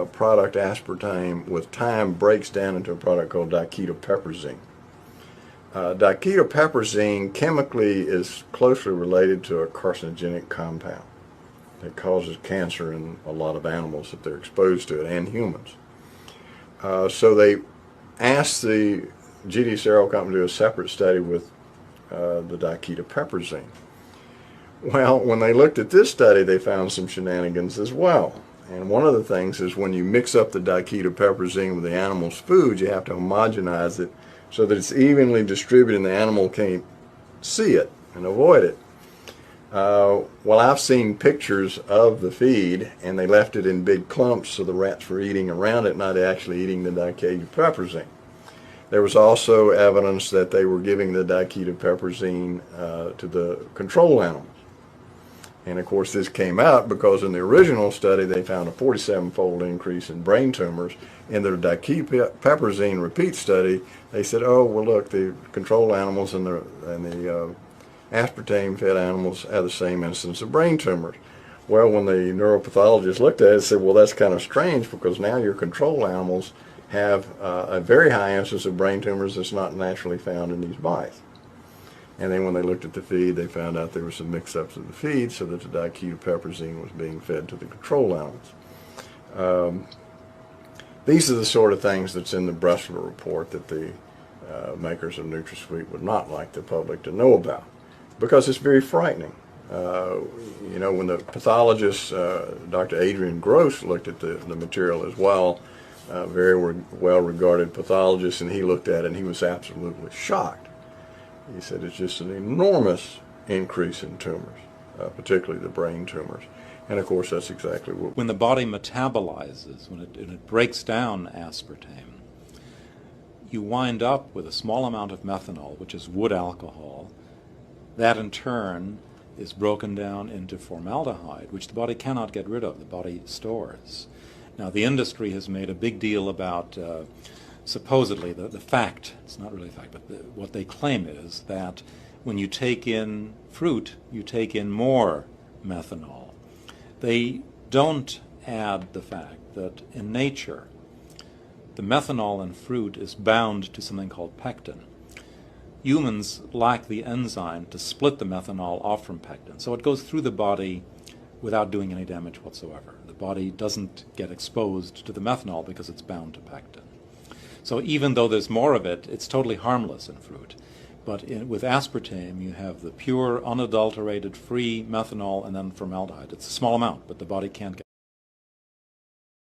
A product, aspartame, with time breaks down into a product called diketopiperazine. Diketopiperazine chemically is closely related to a carcinogenic compound that causes cancer in a lot of animals if they're exposed to it, and humans. So they asked the GD company to do a separate study with the diketopiperazine. Well, when they looked at this study, they found some shenanigans as well. And one of the things is when you mix up the diketopiperazine with the animal's food, you have to homogenize it so that it's evenly distributed and the animal can't see it and avoid it. Well, I've seen pictures of the feed, and they left it in big clumps so the rats were eating around it, not actually eating the diketopiperazine. There was also evidence that they were giving the diketopiperazine to the control animals. And of course this came out because in the original study they found a 47-fold increase in brain tumors. In the diketopiperazine repeat study they said, oh well look, the control animals and the aspartame fed animals have the same incidence of brain tumors. Well, when the neuropathologist looked at it, said, well, that's kind of strange because now your control animals have a very high incidence of brain tumors that's not naturally found in these mice. And then when they looked at the feed, they found out there were some mix-ups in the feed so that the diketopiperazine was being fed to the control animals. These are the sort of things that's in the Bressler report that the makers of NutraSweet would not like the public to know about, because it's very frightening. You know, when the pathologist, Dr. Adrian Gross, looked at the material as well, very well-regarded pathologist, and he looked at it and he was absolutely shocked. He said it's just an enormous increase in tumors, particularly the brain tumors. And of course that's exactly what... When the body metabolizes, when it breaks down aspartame, you wind up with a small amount of methanol, which is wood alcohol. That in turn is broken down into formaldehyde, which the body cannot get rid of, the body stores. Now the industry has made a big deal about supposedly the fact, it's not really a fact, but what they claim is that when you take in fruit, you take in more methanol. They don't add the fact that in nature, the methanol in fruit is bound to something called pectin. Humans lack the enzyme to split the methanol off from pectin, so it goes through the body without doing any damage whatsoever. The body doesn't get exposed to the methanol because it's bound to pectin. So even though there's more of it, it's totally harmless in fruit. But with aspartame, you have the pure, unadulterated, free methanol and then formaldehyde. It's a small amount, but the body can't get